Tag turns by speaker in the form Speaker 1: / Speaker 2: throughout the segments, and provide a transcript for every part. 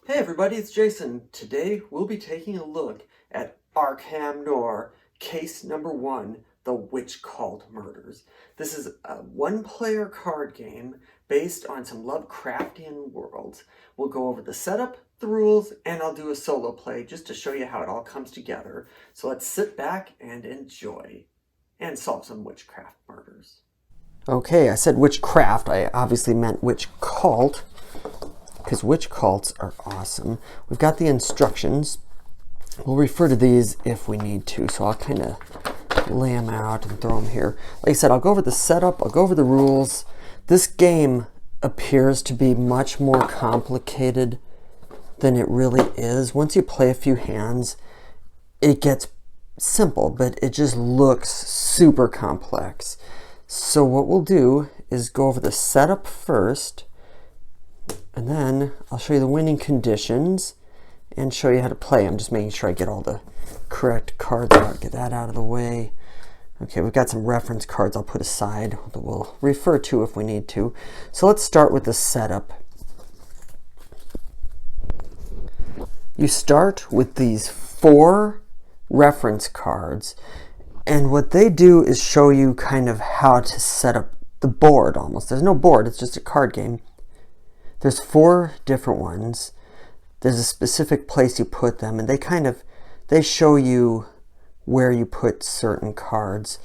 Speaker 1: Hey everybody, it's Jason. Today we'll be taking a look at Arkham Noir, case number 1, the Witch Cult Murders. This is a one-player card game based on some Lovecraftian worlds. We'll go over the setup, the rules, and I'll do a solo play just to show you how it all comes together. So let's sit back and enjoy and solve some witchcraft murders. Okay, I said witchcraft. I obviously meant witch cult, because witch cults are awesome. We've got the instructions. We'll refer to these if we need to, so I'll kind of lay them out and throw them here. Like I said, I'll go over the setup, I'll go over the rules. This game appears to be much more complicated than it really is. Once you play a few hands, it gets simple, but it just looks super complex. So what we'll do is go over the setup first, and then I'll show you the winning conditions and show you how to play. I'm just making sure I get all the correct cards out, get that out of the way. Okay, we've got some reference cards I'll put aside that we'll refer to if we need to. So let's start with the setup. You start with these 4 reference cards, and what they do is show you kind of how to set up the board almost. There's no board, it's just a card game. There's 4 different ones. There's a specific place you put them, and they show you where you put certain cards.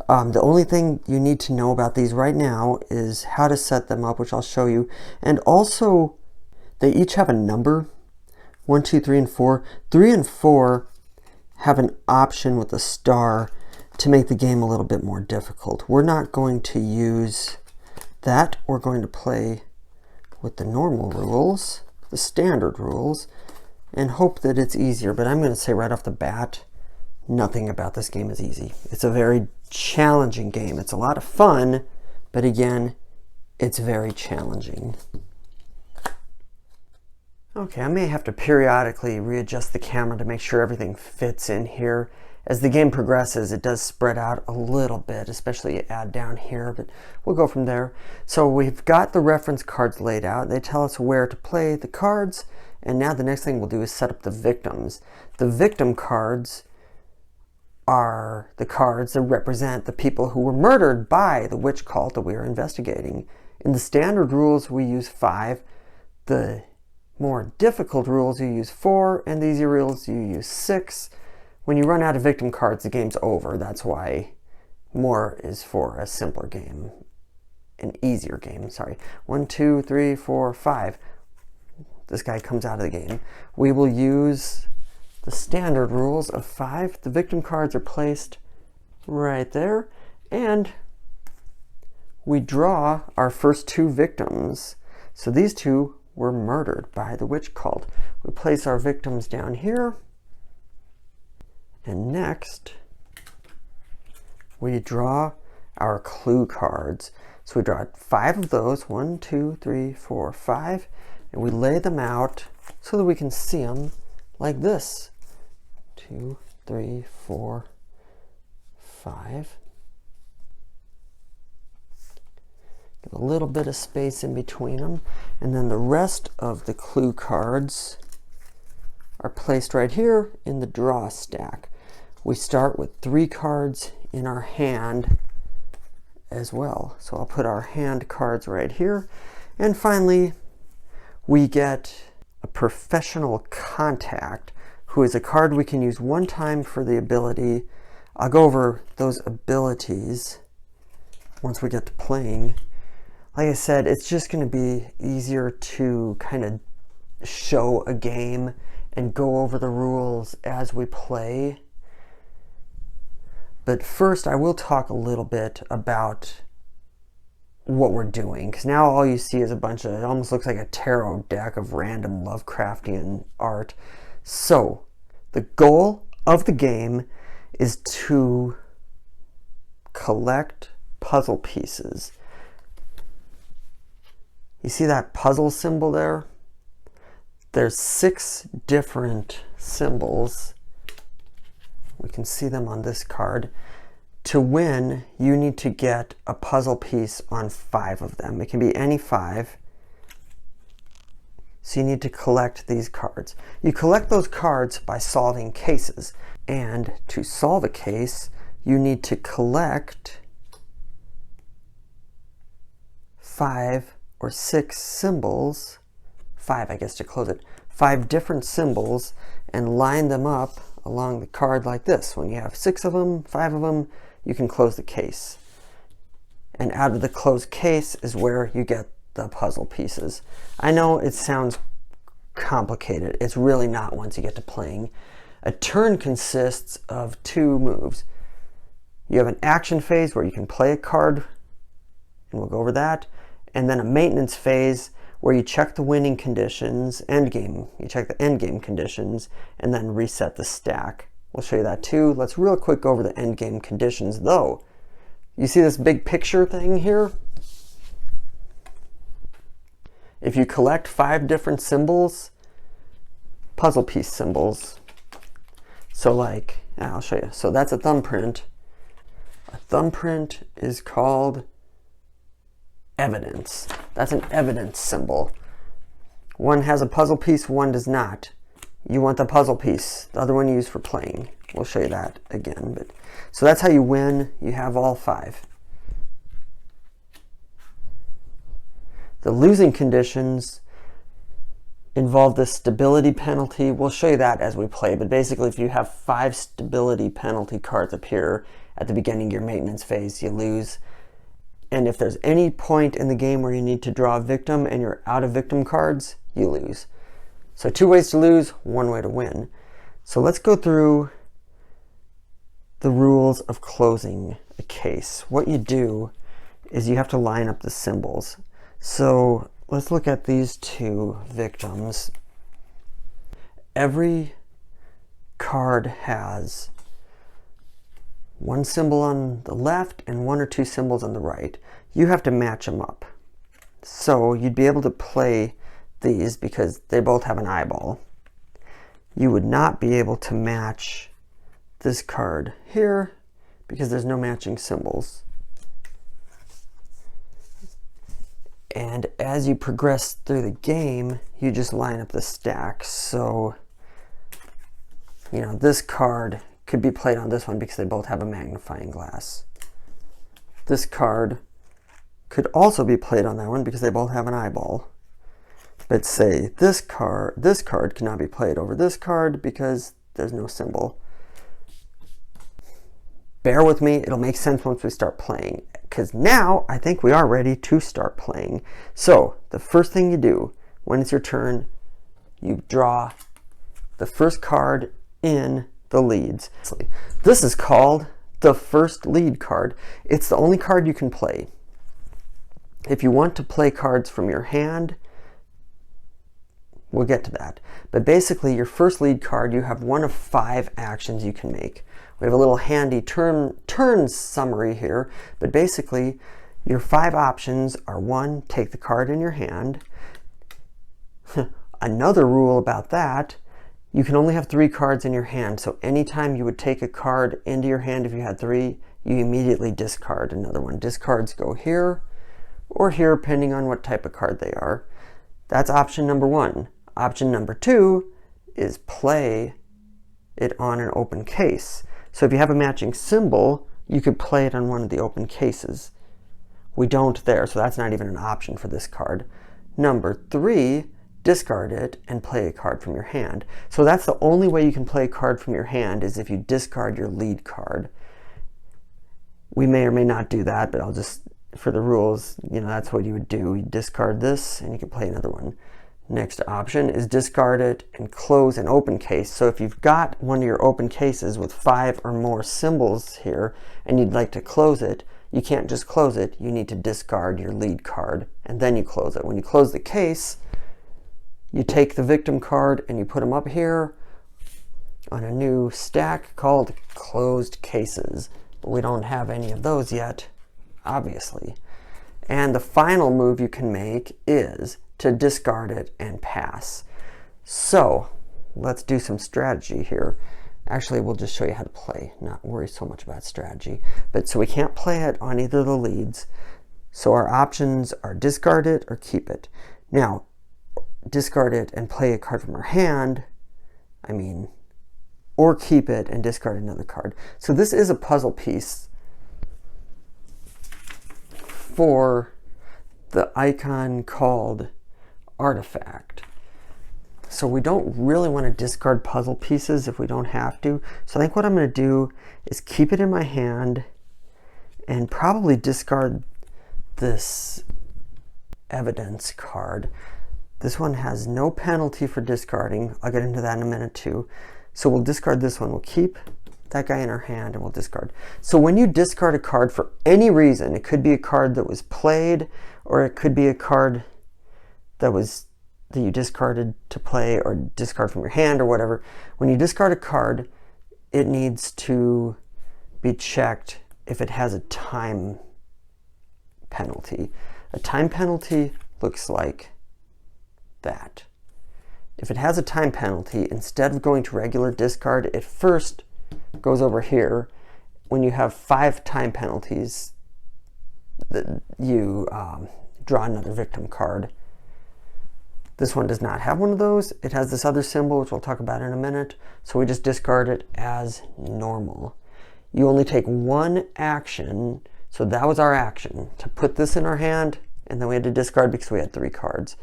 Speaker 1: The only thing you need to know about these right now is how to set them up, which I'll show you. And also, they each have a number, 1, 2, 3, and 4. 3 and 4 have an option with a star to make the game a little bit more difficult. We're not going to use that. We're going to play with the normal rules, the standard rules, and hope that it's easier. But I'm going to say right off the bat, nothing about this game is easy. It's a very challenging game. It's a lot of fun, but again, it's very challenging. Okay, I may have to periodically readjust the camera to make sure everything fits in here. As the game progresses, it does spread out a little bit, especially you add down here, but we'll go from there. So we've got the reference cards laid out. They tell us where to play the cards, and now the next thing we'll do is set up the victims. The victim cards are the cards that represent the people who were murdered by the witch cult that we are investigating. In the standard rules, we use 5. The more difficult rules, you use 4, and the easier rules, you use 6. When you run out of victim cards, the game's over. That's why more is for a simpler game, an easier game, sorry. 1, 2, 3, 4, 5. This guy comes out of the game. We will use the standard rules of 5. The victim cards are placed right there, and we draw our first 2 victims. So these 2 were murdered by the witch cult. We place our victims down here. And next, we draw our clue cards. So we draw 5 of those, 1, 2, 3, 4, 5, and we lay them out so that we can see them like this. 2, 3, 4, 5. Give a little bit of space in between them, and then the rest of the clue cards are placed right here in the draw stack. We start with 3 cards in our hand as well. So I'll put our hand cards right here. And finally, we get a professional contact, who is a card we can use one time for the ability. I'll go over those abilities once we get to playing. Like I said, it's just going to be easier to kind of show a game and go over the rules as we play. But first, I will talk a little bit about what we're doing, because now all you see is a bunch of, it almost looks like a tarot deck of random Lovecraftian art. So, the goal of the game is to collect puzzle pieces. You see that puzzle symbol there? There's 6 different symbols. We can see them on this card. To win, you need to get a puzzle piece on 5 of them. It can be any 5. So you need to collect these cards. You collect those cards by solving cases. And to solve a case, you need to collect 5 or 6 symbols, 5 I guess to close it, 5 different symbols, and line them up along the card like this. When you have 6 of them, 5 of them, you can close the case. And out of the closed case is where you get the puzzle pieces. I know it sounds complicated. It's really not once you get to playing. A turn consists of 2 moves. You have an action phase where you can play a card, and we'll go over that, and then a maintenance phase where you check the winning conditions, endgame. You check the endgame conditions, and then reset the stack. We'll show you that too. Let's real quick go over the endgame conditions though. You see this big picture thing here? If you collect 5 different symbols, puzzle piece symbols, so like, I'll show you. So that's a thumbprint. A thumbprint is called evidence. That's an evidence symbol. One has a puzzle piece, one does not. You want the puzzle piece. The other one you use for playing. We'll show you that again. But so that's how you win. You have all 5. The losing conditions involve the stability penalty. We'll show you that as we play, but basically if you have 5 stability penalty cards appear at the beginning of your maintenance phase, you lose. And if there's any point in the game where you need to draw a victim and you're out of victim cards, you lose. So 2 ways to lose, 1 way to win. So let's go through the rules of closing a case. What you do is you have to line up the symbols. So let's look at these 2 victims. Every card has 1 symbol on the left and 1 or 2 symbols on the right. You have to match them up. So you'd be able to play these because they both have an eyeball. You would not be able to match this card here because there's no matching symbols. And as you progress through the game, you just line up the stacks. So, you know, this card could be played on this one because they both have a magnifying glass. This card could also be played on that one because they both have an eyeball. But say this card cannot be played over this card because there's no symbol. Bear with me, it'll make sense once we start playing, because now I think we are ready to start playing. So the first thing you do when it's your turn, you draw the first card in the leads. This is called the first lead card. It's the only card you can play. If you want to play cards from your hand, we'll get to that. But basically your first lead card, you have 1 of 5 actions you can make. We have a little handy turn summary here, but basically your 5 options are 1, take the card in your hand. Another rule about that, you can only have 3 cards in your hand, so anytime you would take a card into your hand, if you had 3, you immediately discard another one. Discards go here or here, depending on what type of card they are. That's option number 1. Option number 2 is play it on an open case. So if you have a matching symbol, you could play it on one of the open cases. We don't there, so that's not even an option for this card. Number 3, discard it and play a card from your hand. So that's the only way you can play a card from your hand, is if you discard your lead card. We may or may not do that, but I'll just, for the rules, you know, that's what you would do. You discard this and you can play another one. Next option is discard it and close an open case. So if you've got one of your open cases with 5 or more symbols here and you'd like to close it, you can't just close it. You need to discard your lead card and then you close it. When you close the case, you take the victim card and you put them up here on a new stack called closed cases. But we don't have any of those yet, obviously. And the final move you can make is to discard it and pass. So let's do some strategy here. Actually, we'll just show you how to play, not worry so much about strategy. But so we can't play it on either of the leads. So our options are discard it or keep it. Now, discard it and play a card from our hand, or keep it and discard another card. So this is a puzzle piece for the icon called Artifact. So we don't really want to discard puzzle pieces if we don't have to. So I think what I'm going to do is keep it in my hand and probably discard this evidence card. This one has no penalty for discarding. I'll get into that in a minute too. So we'll discard this one. We'll keep that guy in our hand and we'll discard. So when you discard a card for any reason, it could be a card that was played, or it could be a card that you discarded to play or discard from your hand or whatever. When you discard a card, it needs to be checked if it has a time penalty. A time penalty looks like that. If it has a time penalty, instead of going to regular discard, it first goes over here. When you have 5 time penalties, you draw another victim card. This one does not have one of those. It has this other symbol, which we'll talk about in a minute. So we just discard it as normal. You only take one action. So that was our action, to put this in our hand, and then we had to discard because we had 3 cards.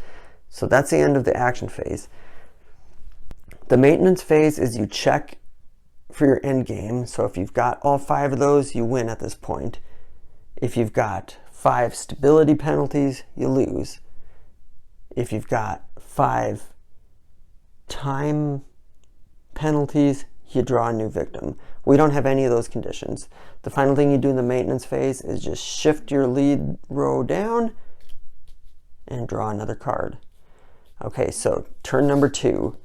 Speaker 1: So that's the end of the action phase. The maintenance phase is you check for your end game. So if you've got all 5 of those, you win at this point. If you've got 5 stability penalties, you lose. If you've got 5 time penalties, you draw a new victim. We don't have any of those conditions. The final thing you do in the maintenance phase is just shift your lead row down and draw another card. Okay, so turn number 2.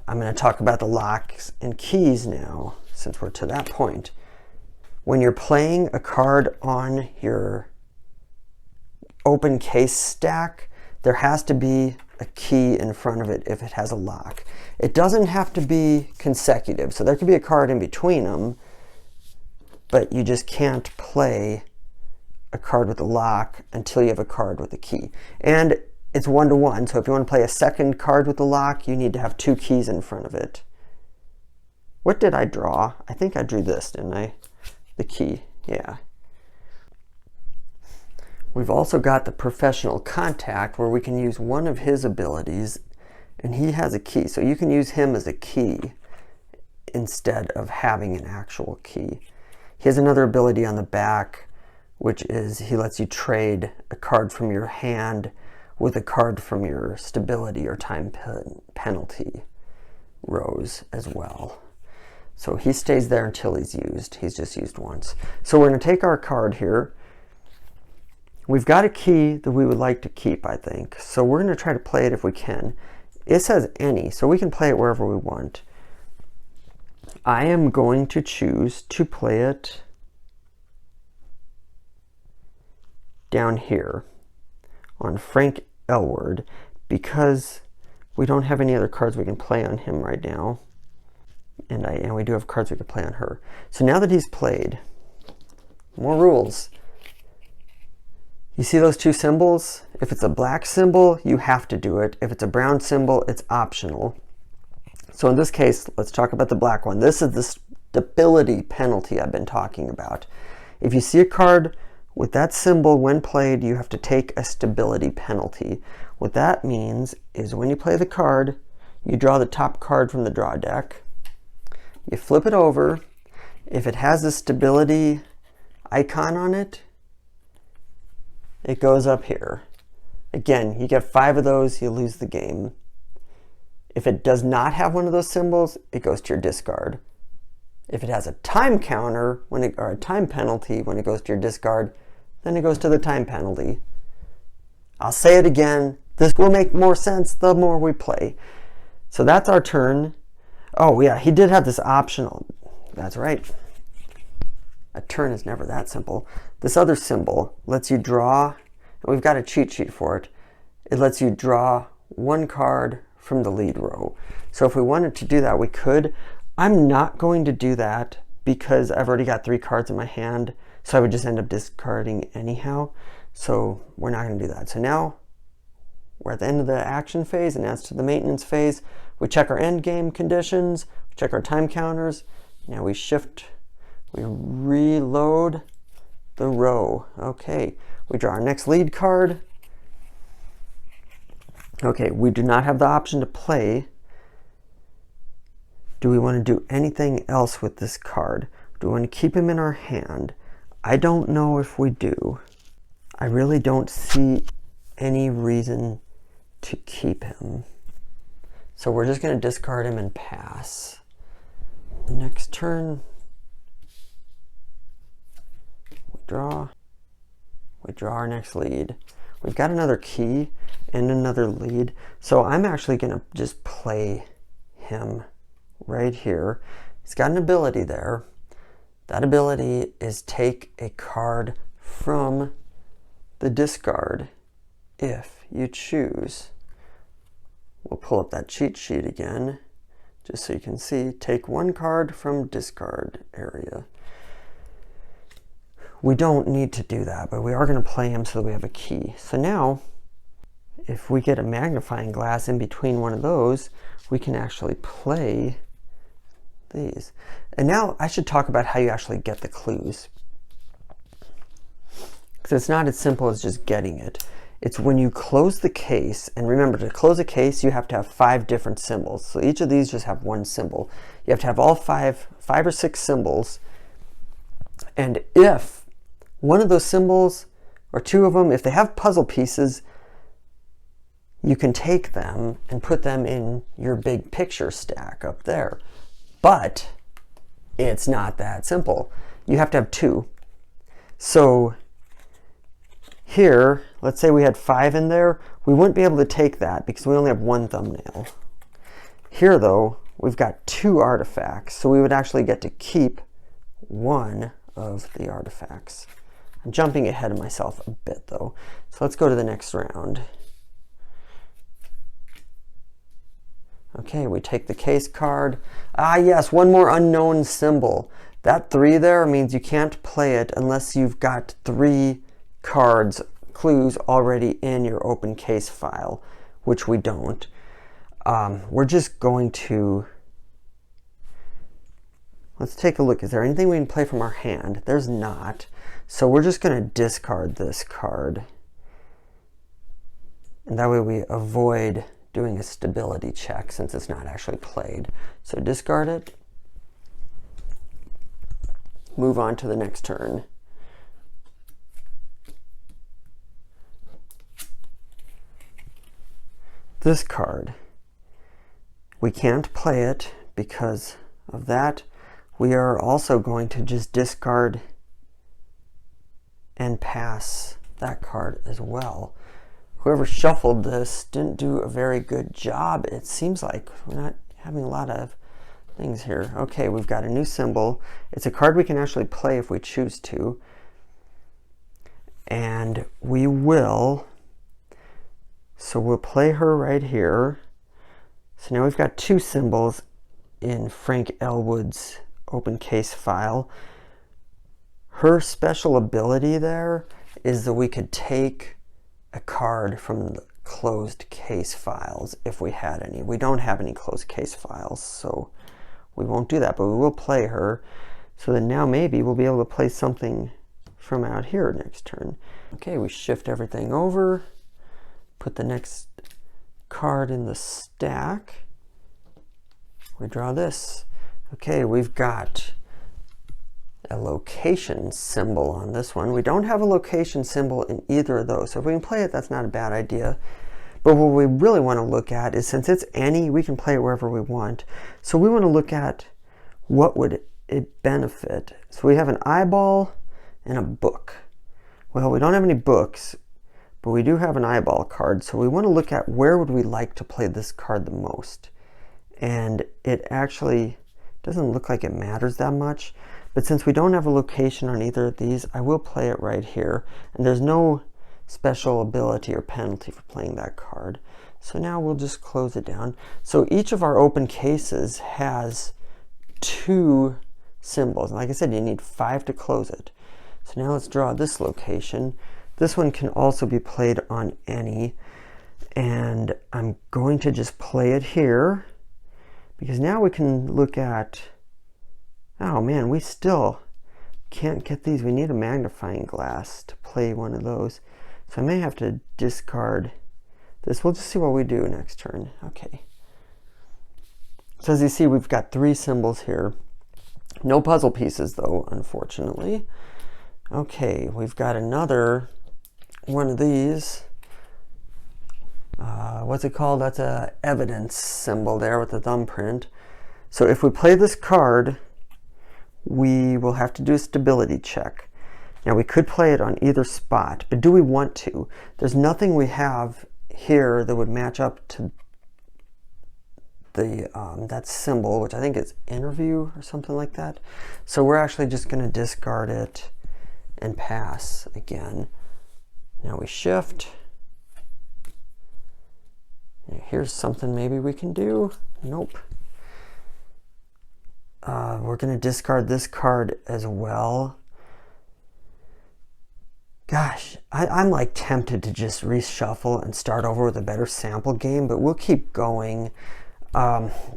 Speaker 1: I'm going to talk about the locks and keys now, since we're to that point. When you're playing a card on your open case stack, there has to be a key in front of it if it has a lock. It doesn't have to be consecutive, so there could be a card in between them, but you just can't play a card with a lock until you have a card with a key. And it's 1-to-1, so if you want to play a second card with a lock, you need to have 2 keys in front of it. What did I draw? I think I drew this, didn't I? The key, yeah. We've also got the professional contact, where we can use one of his abilities, and he has a key. So you can use him as a key instead of having an actual key. He has another ability on the back, which is he lets you trade a card from your hand with a card from your stability or time penalty rows as well. So he stays there until he's used. He's just used once. So we're going to take our card here. We've got a key that we would like to keep, I think. So we're going to try to play it if we can. It says any, so we can play it wherever we want. I am going to choose to play it down here on Frank Elward, because we don't have any other cards we can play on him right now. And we do have cards we can play on her. So now that he's played, more rules. You see those 2 symbols? If it's a black symbol, you have to do it. If it's a brown symbol, it's optional. So in this case, let's talk about the black one. This is the stability penalty I've been talking about. If you see a card with that symbol when played, you have to take a stability penalty. What that means is when you play the card, you draw the top card from the draw deck. You flip it over. If it has a stability icon on it, it goes up here. Again, you get 5 of those, you lose the game. If it does not have one of those symbols, it goes to your discard. If it has a time counter or a time penalty when it goes to your discard, then it goes to the time penalty. I'll say it again. This will make more sense the more we play. So that's our turn. Oh yeah, he did have this optional. That's right. A turn is never that simple. This other symbol lets you draw, and we've got a cheat sheet for it. It lets you draw 1 card from the lead row. So if we wanted to do that, we could. I'm not going to do that because I've already got 3 cards in my hand, so I would just end up discarding anyhow. So we're not going to do that. So now
Speaker 2: we're at the end of the action phase, and as to the maintenance phase, we check our end game conditions, we check our time counters. Now we reload the row. Okay, we draw our next lead card. Okay, we do not have the option to play. Do we want to do anything else with this card? Do we want to keep him in our hand? I don't know if we do. I really don't see any reason to keep him. So we're just going to discard him and pass. Next turn, we draw our next lead. We've got another key and another lead. So I'm actually going to just play him right here. He's got an ability there. That ability is take a card from the discard if you choose. We'll pull up that cheat sheet again just so you can see. Take one card from discard area. We don't need to do that, but we are going to play him so that we have a key. So now, if we get a magnifying glass in between one of those, we can actually play these. And now I should talk about how you actually get the clues. Because it's not as simple as just getting it. It's when you close the case, and remember, to close a case, you have to have 5 different symbols. So each of these just have one symbol. You have to have all five or six symbols. And if one of those symbols, or 2 of them, if they have puzzle pieces, you can take them and put them in your big picture stack up there. But it's not that simple. You have to have 2. So here, let's say we had 5 in there, we wouldn't be able to take that because we only have 1 thumbnail. Here though, we've got 2 artifacts, so we would actually get to keep 1 of the artifacts. I'm jumping ahead of myself a bit though. So let's go to the next round. Okay, we take the case card. Ah yes, 1 more unknown symbol. That 3 there means you can't play it unless you've got 3 cards, clues already in your open case file, which we don't. We're just going to, let's take a look. Is there anything we can play from our hand? There's not. So we're just going to discard this card. And that way we avoid doing a stability check since it's not actually played. So discard it. Move on to the next turn. This card, we can't play it because of that. We are also going to just discard and pass that card as well. Whoever shuffled this didn't do a very good job. It seems like we're not having a lot of things here. Okay, we've got a new symbol. It's a card we can actually play if we choose to. And we will. So we'll play her right here. So now we've got 2 symbols in Frank Elwood's open case file. Her special ability there is that we could take a card from the closed case files if we had any. We don't have any closed case files, so we won't do that, but we will play her. So then now maybe we'll be able to play something from out here next turn. Okay, we shift everything over, put the next card in the stack. We draw this. Okay, we've got a location symbol on this one. We don't have a location symbol in either of those. So if we can play it, that's not a bad idea. But what we really want to look at is, since it's any, we can play it wherever we want. So we want to look at what would it benefit. So we have an eyeball and a book. Well, we don't have any books, but we do have an eyeball card. So we want to look at where would we like to play this card the most. And it actually doesn't look like it matters that much. But since we don't have a location on either of these, I will play it right here. And there's no special ability or penalty for playing that card. So now we'll just close it down. So each of our open cases has 2 symbols. And like I said, you need 5 to close it. So now let's draw this location. This one can also be played on any. And I'm going to just play it here, because now we can look at, oh man, we still can't get these. We need a magnifying glass to play one of those. So I may have to discard this. We'll just see what we do next turn. Okay. So as you see, we've got 3 symbols here. No puzzle pieces though, unfortunately. Okay, we've got another one of these. What's it called? That's a evidence symbol there with the thumbprint. So if we play this card, we will have to do a stability check. Now we could play it on either spot, but do we want to? There's nothing we have here that would match up to the that symbol, which I think is interview or something like that. So we're actually just going to discard it and pass again. Now we shift. Here's something maybe we can do. Nope. We're going to discard this card as well. Gosh, I'm like tempted to just reshuffle and start over with a better sample game, but we'll keep going.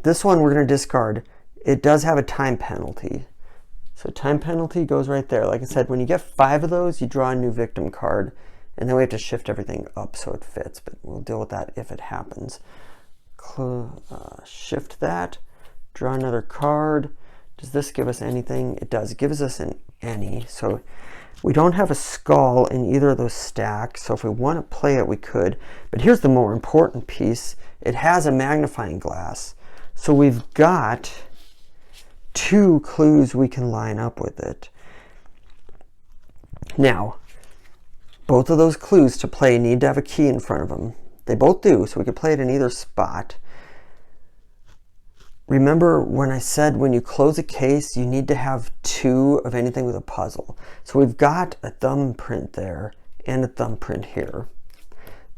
Speaker 2: This one we're going to discard. It does have a time penalty. So time penalty goes right there. Like I said, when you get 5 of those, you draw a new victim card. And then we have to shift everything up so it fits, but we'll deal with that if it happens. Shift that, draw another card. Does this give us anything? It does. It gives us an any. So we don't have a skull in either of those stacks, so if we want to play it, we could. But here's the more important piece. It has a magnifying glass. So we've got 2 clues we can line up with it. Now, both of those clues to play need to have a key in front of them. They both do, so we could play it in either spot. Remember when I said when you close a case, you need to have 2 of anything with a puzzle. So we've got a thumbprint there and a thumbprint here.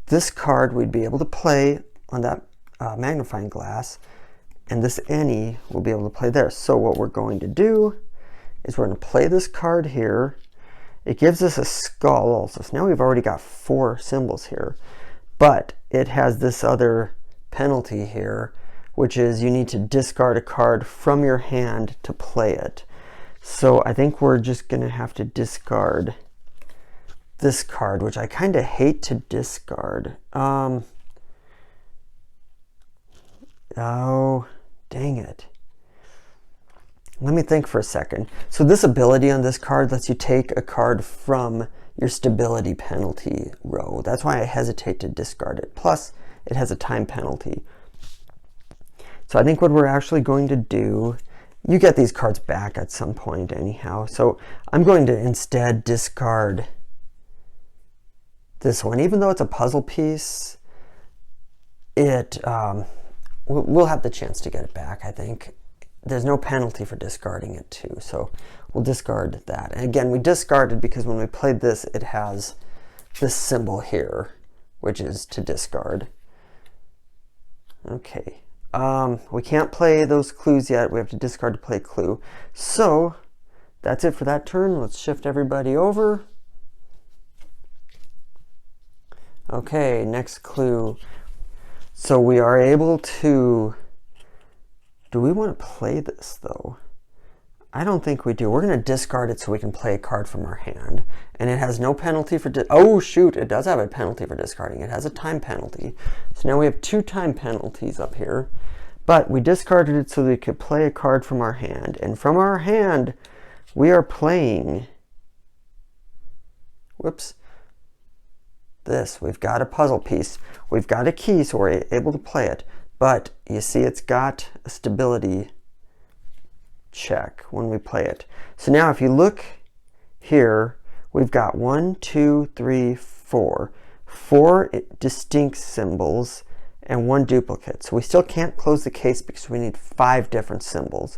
Speaker 2: This card we'd be able to play on that magnifying glass, and this any we'll be able to play there. So what we're going to do is we're going to play this card here. It gives us a skull also. So now we've already got 4 symbols here. But it has this other penalty here, which is you need to discard a card from your hand to play it. So I think we're just going to have to discard this card, which I kind of hate to discard. Oh, dang it. Let me think for a second. So this ability on this card lets you take a card from your stability penalty row. That's why I hesitate to discard it. Plus, it has a time penalty. So I think what we're actually going to do, you get these cards back at some point anyhow. So I'm going to instead discard this one. Even though it's a puzzle piece, we'll have the chance to get it back, I think. There's no penalty for discarding it too, so we'll discard that. And again, we discarded because when we played this, it has this symbol here, which is to discard. Okay, we can't play those clues yet. We have to discard to play a clue. So that's it for that turn. Let's shift everybody over. Okay, next clue. So we are able to... Do we want to play this though? I don't think we do. We're going to discard it so we can play a card from our hand. And it has no penalty for... Oh shoot, it does have a penalty for discarding. It has a time penalty. So now we have 2 time penalties up here. But we discarded it so we could play a card from our hand. And from our hand, we are playing... Whoops. This. We've got a puzzle piece. We've got a key, so we're able to play it. But you see it's got a stability check when we play it. So now if you look here, we've got 1, 2, 3, 4. 4 distinct symbols and 1 duplicate. So we still can't close the case because we need 5 different symbols.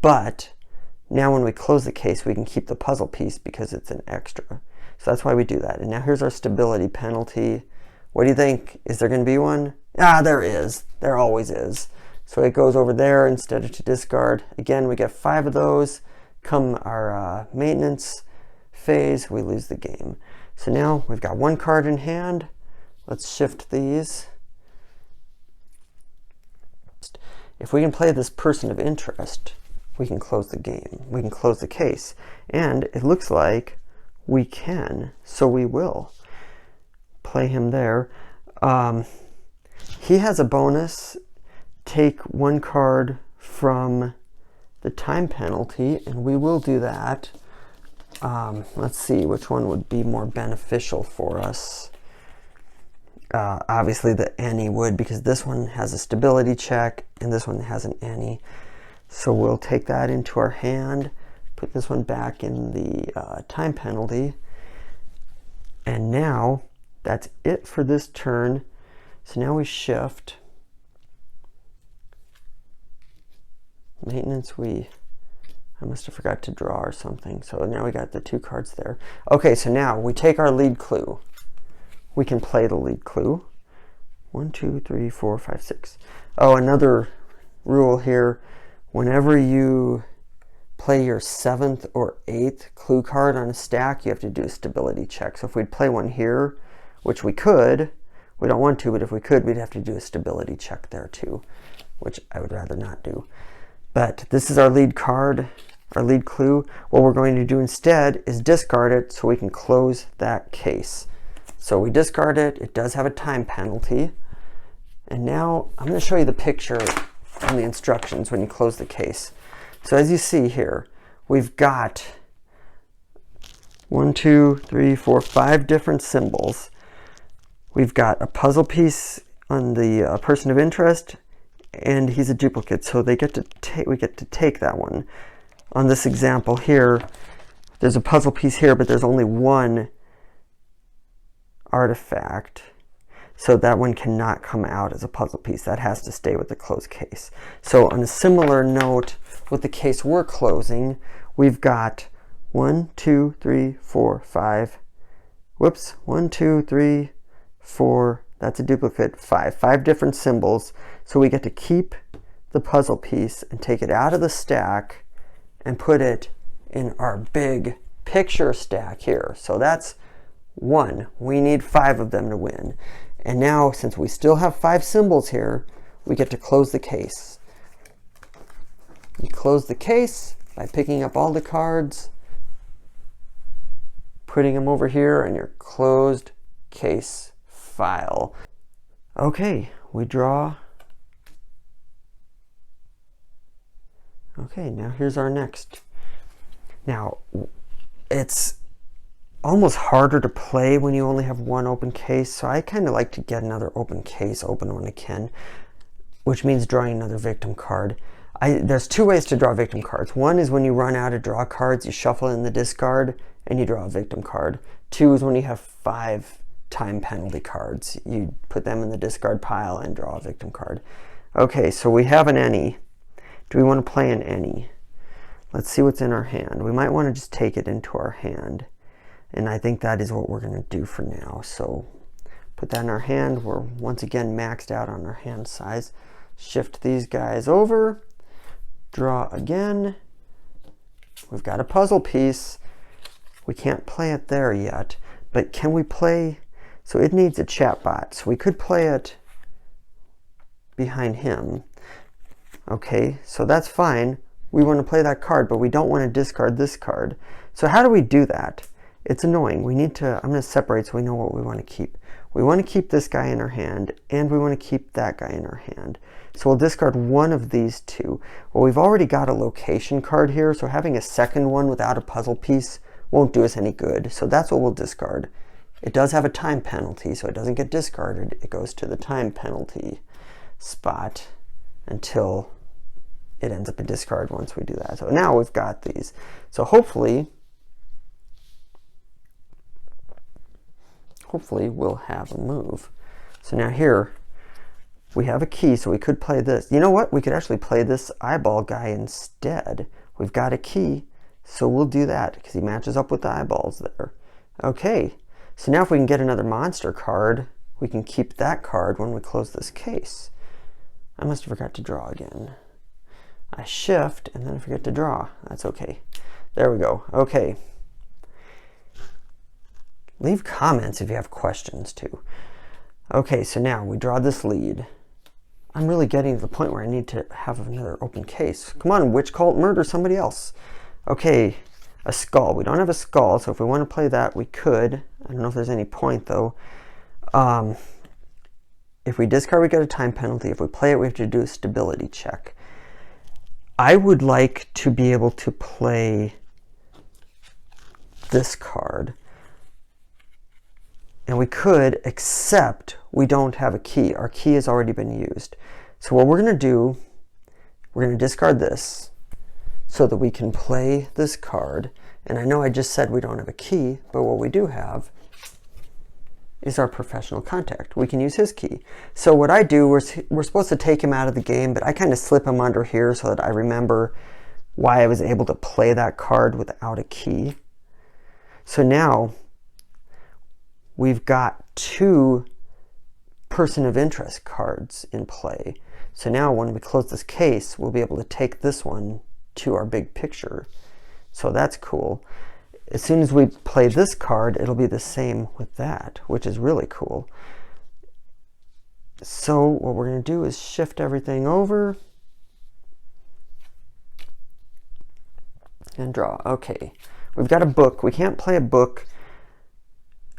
Speaker 2: But now when we close the case, we can keep the puzzle piece because it's an extra. So that's why we do that. And now here's our stability penalty. What do you think? Is there going to be one? Ah, there is. There always is. So it goes over there instead of to discard. Again, we get 5 of those. Come our maintenance phase, we lose the game. So now we've got 1 card in hand. Let's shift these. If we can play this person of interest, we can close the game. We can close the case. And it looks like we can, so we will play him there. He has a bonus. Take one card from the time penalty, and we will do that. Let's see which one would be more beneficial for us. Obviously the any would, because this one has a stability check and this one has an any. So we'll take that into our hand, put this one back in the time penalty, and now that's it for this turn. So now we shift. Maintenance, I must have forgot to draw or something. So now we got the 2 cards there. Okay, so now we take our lead clue. We can play the lead clue. 1, 2, 3, 4, 5, 6. Oh, another rule here. Whenever you play your 7th or 8th clue card on a stack, you have to do a stability check. So if we'd play one here, which we could, we don't want to, but if we could, we'd have to do a stability check there too, which I would rather not do. But this is our lead card, our lead clue. What we're going to do instead is discard it so we can close that case. So we discard it. It does have a time penalty. And now I'm going to show you the picture and the instructions when you close the case. So as you see here, we've got 1, 2, 3, 4, 5 different symbols. We've got a puzzle piece on the person of interest, and he's a duplicate, so we get to take that one. On this example here, there's a puzzle piece here, but there's only one artifact, so that one cannot come out as a puzzle piece. That has to stay with the closed case. So on a similar note, with the case we're closing, we've got 1, 2, 3, 4, 5. Whoops, 1, 2, 3, 4. That's a duplicate. 5 different symbols. So we get to keep the puzzle piece and take it out of the stack and put it in our big picture stack here. So that's 1. We need 5 of them to win. And now, since we still have 5 symbols here, we get to close the case. You close the case by picking up all the cards, putting them over here in your closed case file. Okay, we draw. Okay, now here's our next. Now, it's almost harder to play when you only have one open case, so I kind of like to get another open case open when I can, which means drawing another victim card. There's 2 ways to draw victim cards. One is when you run out of draw cards, you shuffle in the discard and you draw a victim card. 2 is when you have 5 time penalty cards. You put them in the discard pile and draw a victim card. Okay, so we have an any. Do we want to play an any? Let's see what's in our hand. We might want to just take it into our hand. And I think that is what we're going to do for now. So put that in our hand. We're once again maxed out on our hand size. Shift these guys over. Draw again. We've got a puzzle piece. We can't play it there yet. But can we play? So it needs a chat bot. So we could play it behind him. Okay, so that's fine. We want to play that card, but we don't want to discard this card. So how do we do that? It's annoying. We need to, I'm going to separate so we know what we want to keep. We want to keep this guy in our hand, and we want to keep that guy in our hand. So we'll discard one of these 2. Well, we've already got a location card here, so having a second one without a puzzle piece won't do us any good. So that's what we'll discard. It does have a time penalty, so it doesn't get discarded. It goes to the time penalty spot until it ends up a discard once we do that. So now we've got these. So hopefully we'll have a move. So now here we have a key, so we could play this. You know what? We could actually play this eyeball guy instead. We've got a key, so we'll do that because he matches up with the eyeballs there. Okay, so now if we can get another monster card, we can keep that card when we close this case. I must have forgot to draw again. I shift and then I forget to draw. That's okay. There we go. Okay. Leave comments if you have questions too. Okay, so now we draw this lead. I'm really getting to the point where I need to have another open case. Come on, witch cult, murder somebody else. Okay, a skull. We don't have a skull, so if we want to play that, we could. I don't know if there's any point, though. If we discard, we get a time penalty. If we play it, we have to do a stability check. I would like to be able to play this card. And we could, except we don't have a key. Our key has already been used. So what we're going to do, we're going to discard this so that we can play this card. And I know I just said we don't have a key, but what we do have is our professional contact. We can use his key. So what I do, we're supposed to take him out of the game, but I kind of slip him under here so that I remember why I was able to play that card without a key. So now we've got 2 person of interest cards in play. So now when we close this case, we'll be able to take this one to our big picture. So that's cool. As soon as we play this card, it'll be the same with that, which is really cool. So what we're going to do is shift everything over and draw. Okay, we've got a book. We can't play a book.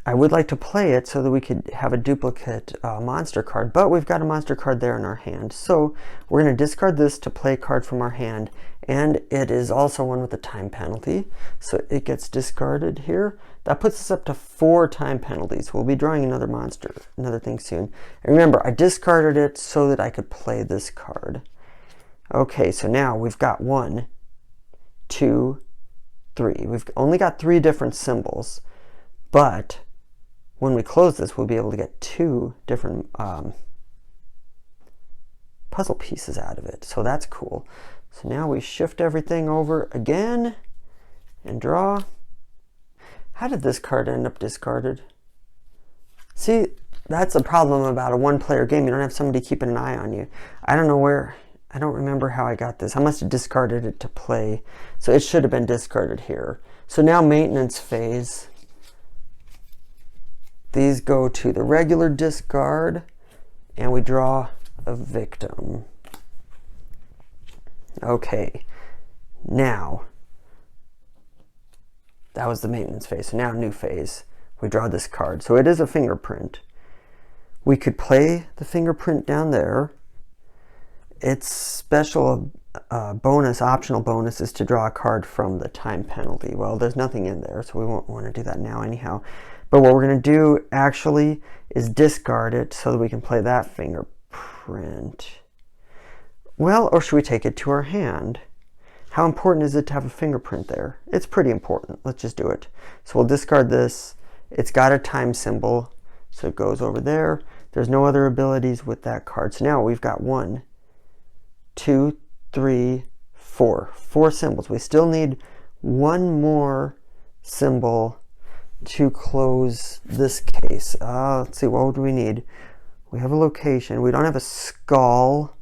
Speaker 2: I would like to play it so that we could have a duplicate monster card, but we've got a monster card there in our hand. So we're going to discard this to play a card from our hand, and it is also one with a time penalty. So it gets discarded here. That puts us up to 4 time penalties. We'll be drawing another monster, another thing soon. And remember, I discarded it so that I could play this card. Okay, so now we've got 1, 2, 3. We've only got 3 different symbols, but when we close this, we'll be able to get 2 different puzzle pieces out of it. So that's cool. So now we shift everything over again and draw. How did this card end up discarded? See, that's a problem about a 1-player game. You don't have somebody keeping an eye on you. I don't know where, I don't remember how I got this. I must have discarded it to play. So it should have been discarded here. So now maintenance phase. These go to the regular discard, and we draw a victim. Okay, now, that was the maintenance phase. So now new phase, we draw this card. So it is a fingerprint. We could play the fingerprint down there. Its special bonus, optional bonus, is to draw a card from the time penalty. Well, there's nothing in there, so we won't want to do that now anyhow. But what we're going to do actually is discard it so that we can play that fingerprint. Well, or should we take it to our hand? How important is it to have a fingerprint there? It's pretty important. Let's just do it. So we'll discard this. It's got a time symbol, so it goes over there. There's no other abilities with that card. So now we've got 1, 2, 3, 4. 4 symbols. We still need 1 more symbol to close this case. Let's see, what do we need? We have a location. We don't have a skull,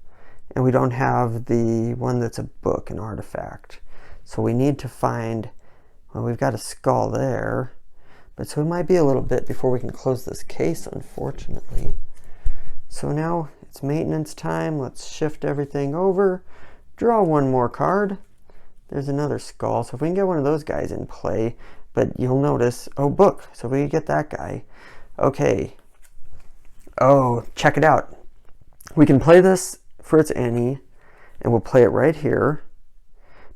Speaker 2: and we don't have the one that's a book, an artifact. So we need to find, well, we've got a skull there, but so it might be a little bit before we can close this case, unfortunately. So now it's maintenance time. Let's shift everything over, draw 1 more card. There's another skull, so if we can get one of those guys in play. But you'll notice, oh, book. So we get that guy. Okay. Oh, check it out. We can play this for its any, and we'll play it right here.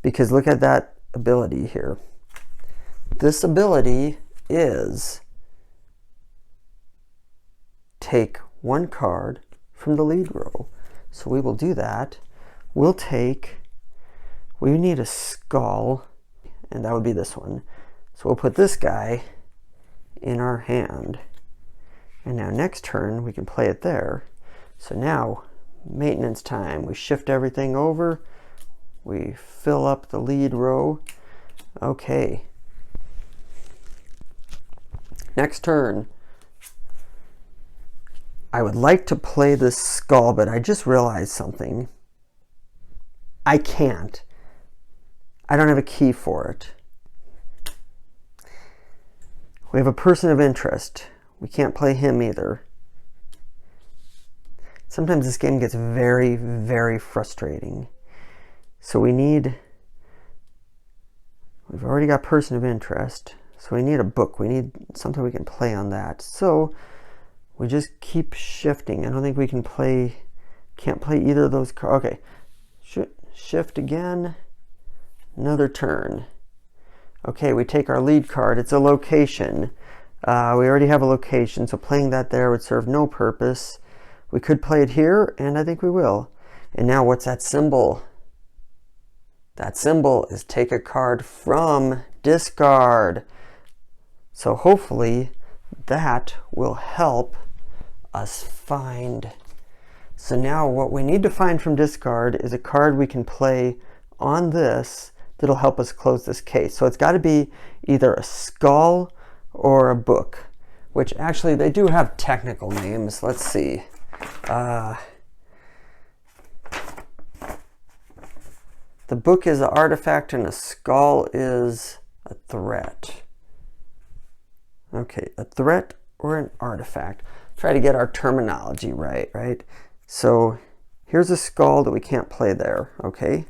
Speaker 2: Because look at that ability here. This ability is take 1 card from the lead row. So we will do that. We'll take, we need a skull, and that would be this one. So we'll put this guy in our hand. And now next turn, we can play it there. So now, maintenance time. We shift everything over. We fill up the lead row. Okay. Next turn. I would like to play this skull, but I just realized something. I can't. I don't have a key for it. We have a person of interest. We can't play him either. Sometimes this game gets very, very frustrating. So we've already got person of interest. So we need a book. We need something we can play on that. So we just keep shifting. I don't think we can't play either of those cards. Okay, shift again, another turn. Okay, we take our lead card. It's a location. We already have a location, so playing that there would serve no purpose. We could play it here, and I think we will. And now what's that symbol? That symbol is take a card from discard. So hopefully that will help us find. So now what we need to find from discard is a card we can play on this that'll help us close this case. So it's got to be either a skull or a book, which actually they do have technical names. Let's see. The book is an artifact and a skull is a threat. Okay, a threat or an artifact. Try to get our terminology right? So here's a skull that we can't play there, okay?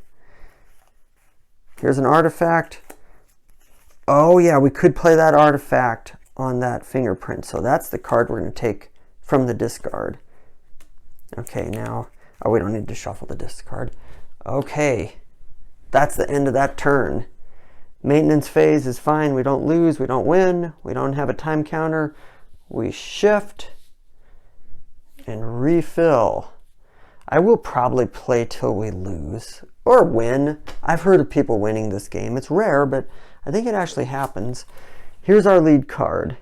Speaker 2: Here's an artifact. Oh yeah, we could play that artifact on that fingerprint. So that's the card we're going to take from the discard. Okay, now, oh, we don't need to shuffle the discard. Okay, that's the end of that turn. Maintenance phase is fine. We don't lose, we don't win, we don't have a time counter. We shift and refill. I will probably play till we lose or win. I've heard of people winning this game. It's rare, but I think it actually happens. Here's our lead card.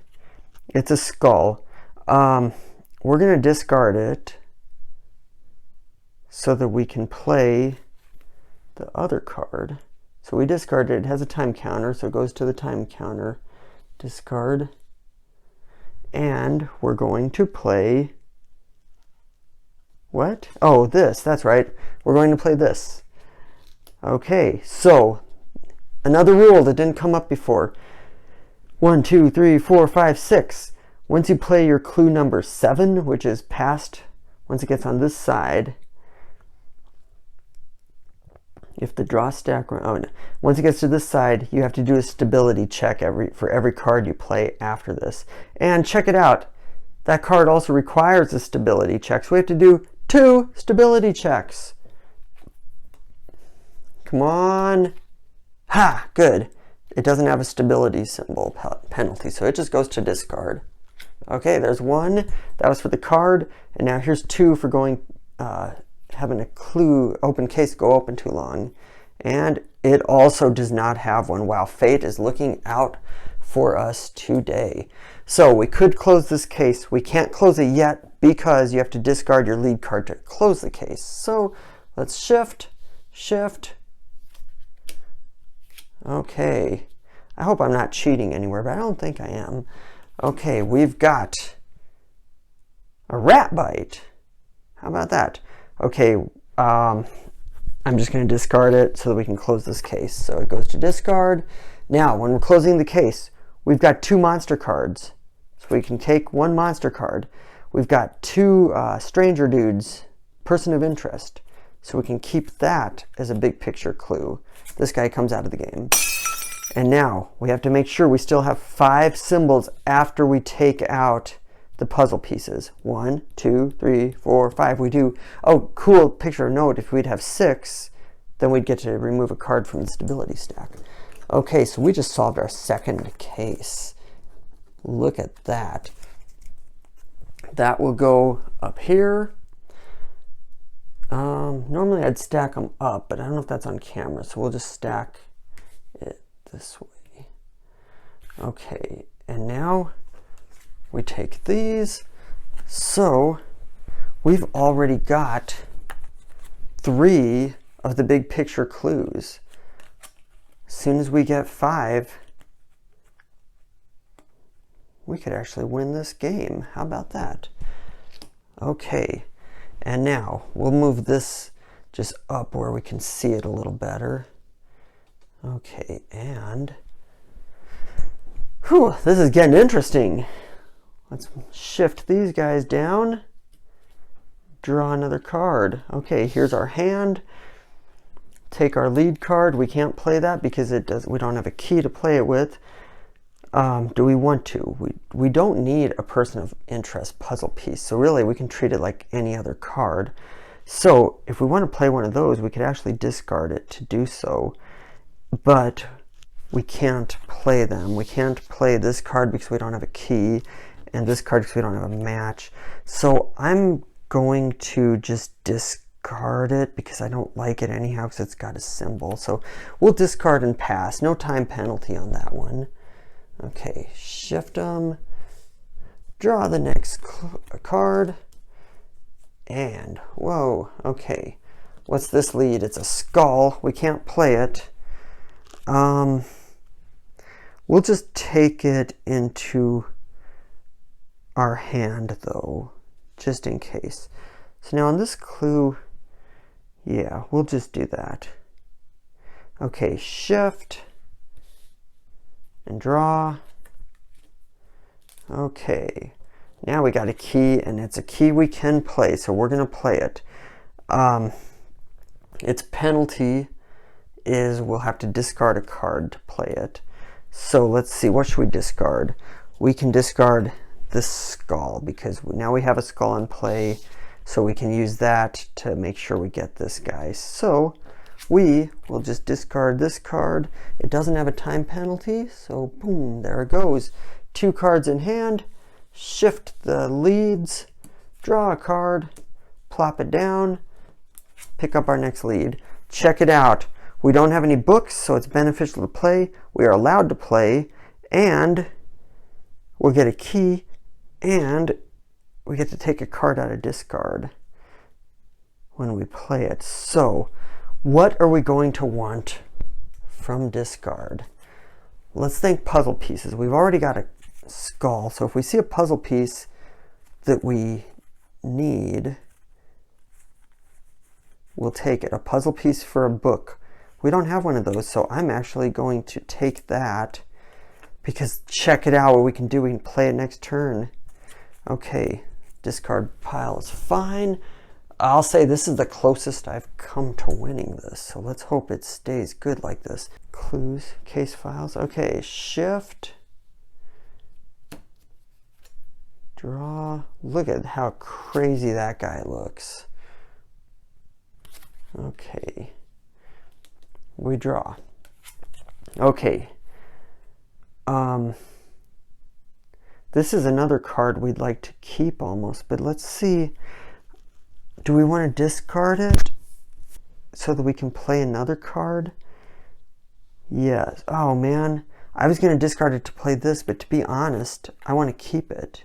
Speaker 2: It's a skull. We're going to discard it so that we can play the other card. So we discard it. It has a time counter, so it goes to the time counter. Discard. And we're going to play... What? Oh, this. That's right. We're going to play this. Okay, so another rule that didn't come up before. 1, 2, 3, 4, 5, 6. Once you play your clue number 7, which is past, once it gets on this side, if the draw stack, oh no. Once it gets to this side, you have to do a stability check for every card you play after this. And check it out. That card also requires a stability check, so we have to do 2 stability checks. Come on. Ha, good. It doesn't have a stability symbol penalty, so it just goes to discard. Okay, there's 1. That was for the card, and now here's 2 for going, having a clue open case go open too long. And it also does not have one. Wow, fate is looking out for us today. So we could close this case. We can't close it yet because you have to discard your lead card to close the case. So let's shift. Okay, I hope I'm not cheating anywhere, but I don't think I am. Okay, we've got a rat bite. How about that? Okay, I'm just going to discard it so that we can close this case. So it goes to discard. Now, when we're closing the case, we've got 2 monster cards. So we can take 1 monster card. We've got 2 stranger dudes, person of interest. So we can keep that as a big picture clue. This guy comes out of the game. And now we have to make sure we still have 5 symbols after we take out the puzzle pieces. 1, 2, 3, 4, 5. We do. Oh, cool picture. Note, if we'd have 6, then we'd get to remove a card from the stability stack. Okay, so we just solved our second case. Look at that. That will go up here. Normally I'd stack them up, but I don't know if that's on camera, so we'll just stack it this way. Okay, and now we take these. So we've already got 3 of the big picture clues. As soon as we get 5, we could actually win this game. How about that? Okay, and now we'll move this just up where we can see it a little better. Okay, and whew, this is getting interesting. Let's shift these guys down, draw another card. Okay, here's our hand. Take our lead card. We can't play that because we don't have a key to play it with. Do we want to? We don't need a person of interest puzzle piece. So really we can treat it like any other card. So if we want to play one of those, we could actually discard it to do so. But we can't play them. We can't play this card because we don't have a key, and this card because we don't have a match. So I'm going to just discard it because I don't like it anyhow because it's got a symbol. So we'll discard and pass. No time penalty on that one. Okay, shift them. Draw the next card. And, whoa, okay. What's this lead? It's a skull. We can't play it. We'll just take it into our hand, though, just in case. So now on this clue, yeah, we'll just do that. Okay, shift and draw. Okay. Now we got a key, and it's a key we can play, so we're going to play it. Its penalty is we'll have to discard a card to play it. So let's see, what should we discard? We can discard this skull because now we have a skull in play, so we can use that to make sure we get this guy. So we will just discard this card. It doesn't have a time penalty, so boom, there it goes. 2 cards in hand. Shift the leads, draw a card, plop it down, pick up our next lead. Check it out. We don't have any books, so it's beneficial to play. We are allowed to play, and we'll get a key, and we get to take a card out of discard when we play it. So, what are we going to want from discard? Let's think puzzle pieces. We've already got a skull, so if we see a puzzle piece that we need, we'll take it. A puzzle piece for a book. We don't have one of those, so I'm actually going to take that because check it out, what we can do, we can play it next turn. Okay, discard pile is fine. I'll say this is the closest I've come to winning this, so let's hope it stays good like this. Clues, case files. Okay, shift. Draw. Look at how crazy that guy looks. Okay. We draw. Okay. This is another card we'd like to keep almost, but let's see. Do we want to discard it so that we can play another card? Yes. Oh man. I was going to discard it to play this, but to be honest, I want to keep it.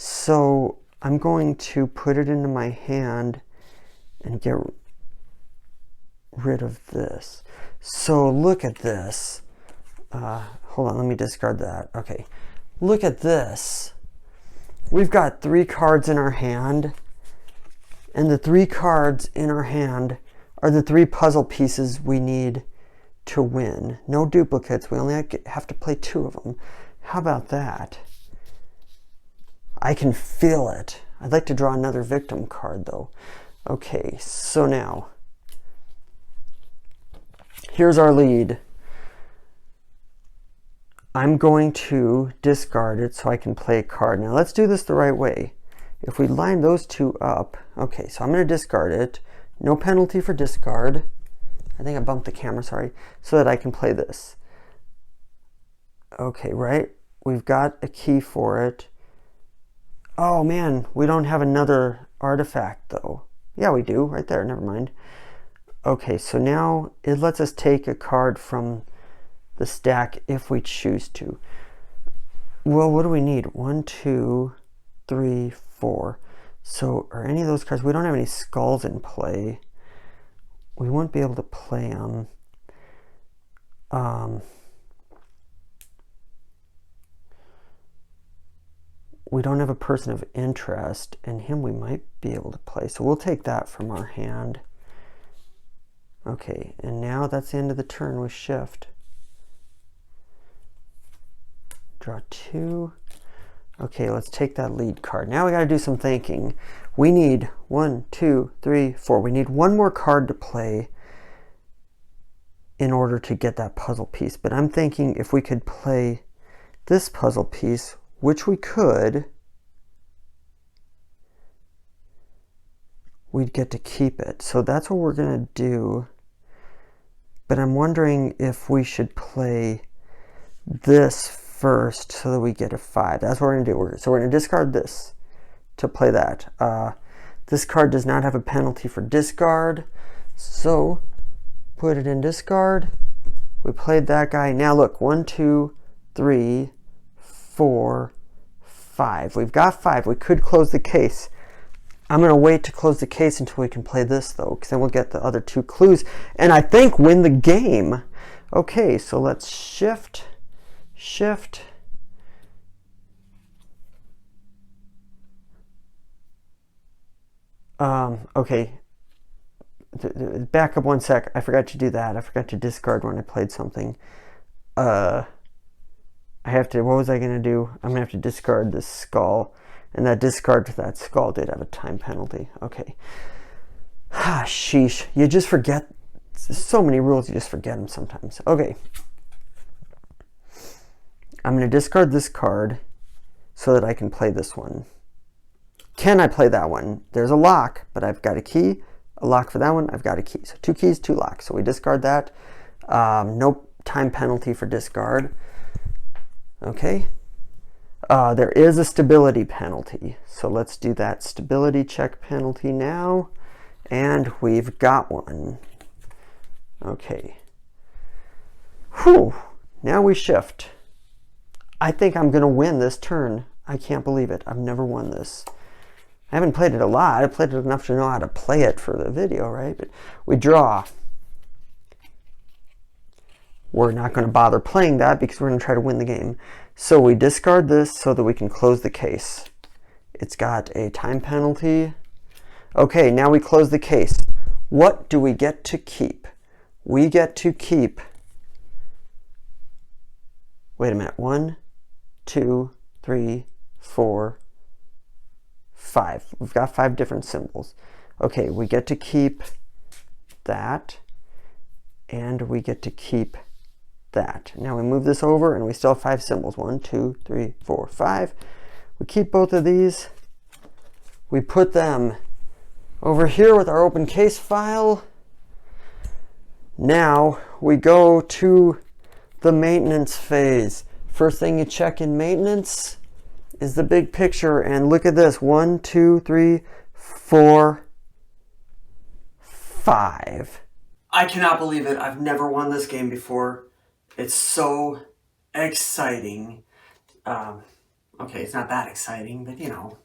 Speaker 2: So I'm going to put it into my hand and get rid of this. So look at this. Hold on, let me discard that. Okay, look at this. We've got 3 cards in our hand, and the 3 cards in our hand are the 3 puzzle pieces we need to win. No duplicates. We only have to play 2 of them. How about that? I can feel it. I'd like to draw another victim card though. Okay, so now here's our lead. I'm going to discard it so I can play a card. Now let's do this the right way. If we line those 2 up, okay, so I'm going to discard it. No penalty for discard. I think I bumped the camera, sorry, so that I can play this. Okay, right? We've got a key for it. Oh man, we don't have another artifact though. Yeah, we do, right there, never mind. Okay, so now it lets us take a card from the stack if we choose to. Well, what do we need? 1, 2, 3, 4. So are any of those cards, we don't have any skulls in play. We won't be able to play them. We don't have a person of interest, and him we might be able to play. So we'll take that from our hand. Okay, and now that's the end of the turn with shift. Draw 2. Okay, let's take that lead card. Now we got to do some thinking. We need 1, 2, 3, 4. We need one more card to play in order to get that puzzle piece. But I'm thinking if we could play this puzzle piece, which we could, we'd get to keep it. So that's what we're going to do. But I'm wondering if we should play this first so that we get a 5. That's what we're going to do. So we're going to discard this to play that. This card does not have a penalty for discard. So put it in discard. We played that guy. Now look, 1, 2, 3, 4, 5. We've got 5. We could close the case. I'm going to wait to close the case until we can play this, though, because then we'll get the other 2 clues and I think win the game. Okay, so let's shift. Okay. Back up one sec. I forgot to do that. I forgot to discard when I played something. I have to, what was I going to do? I'm going to have to discard this skull. And that discard to that skull did have a time penalty. Okay. Sheesh. You just forget. So many rules, you just forget them sometimes. Okay. I'm going to discard this card so that I can play this one. Can I play that one? There's a lock, but I've got a key. A lock for that one, I've got a key. So 2 keys, 2 locks. So we discard that. No time penalty for discard. Okay. There is a stability penalty. So let's do that stability check penalty now. And we've got one. Okay. Whew. Now we shift. I think I'm going to win this turn. I can't believe it. I've never won this. I haven't played it a lot. I've played it enough to know how to play it for the video, right? But we draw. We're not going to bother playing that because we're going to try to win the game. So we discard this so that we can close the case. It's got a time penalty. Okay, now we close the case. What do we get to keep? We get to keep, wait a minute, 1, 2, 3, 4, 5. We've got 5 different symbols. Okay, we get to keep that, and we get to keep that. Now we move this over and we still have 5 symbols. 1, 2, 3, 4, 5. We keep both of these. We put them over here with our open case file. Now we go to the maintenance phase. First thing you check in maintenance is the big picture, and look at this. 1, 2, 3, 4, 5. I cannot believe it. I've never won this game before. It's so exciting. Okay, it's not that exciting, but you know,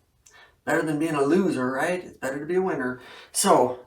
Speaker 2: better than being a loser, right? It's better to be a winner. So,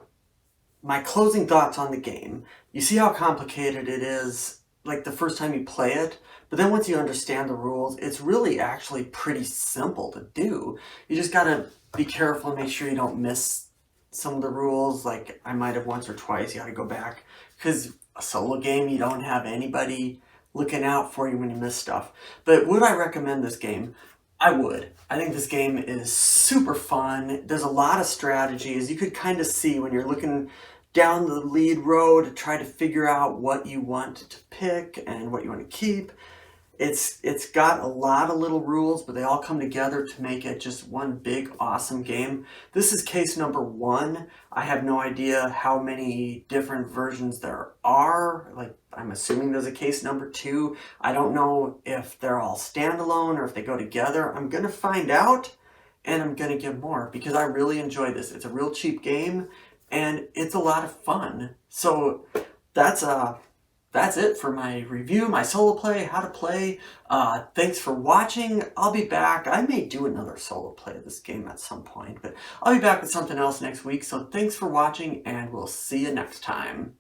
Speaker 2: my closing thoughts on the game. You see how complicated it is, like the first time you play it, but then once you understand the rules, it's really actually pretty simple to do. You just gotta be careful and make sure you don't miss some of the rules, like I might have once or twice. You gotta go back, because a solo game, you don't have anybody looking out for you when you miss stuff. But would I recommend this game? I would. I think this game is super fun. There's a lot of strategies. You could kind of see when you're looking down the lead row to try to figure out what you want to pick and what you want to keep. It's got a lot of little rules, but they all come together to make it just one big awesome game. This is case number 1. I have no idea how many different versions there are. Like, I'm assuming there's a case number 2. I don't know if they're all standalone or if they go together. I'm gonna find out, and I'm gonna give more because I really enjoy this. It's a real cheap game and it's a lot of fun. So that's it for my review, my solo play, how to play. Thanks for watching. I'll be back. I may do another solo play of this game at some point, but I'll be back with something else next week. So thanks for watching, and we'll see you next time.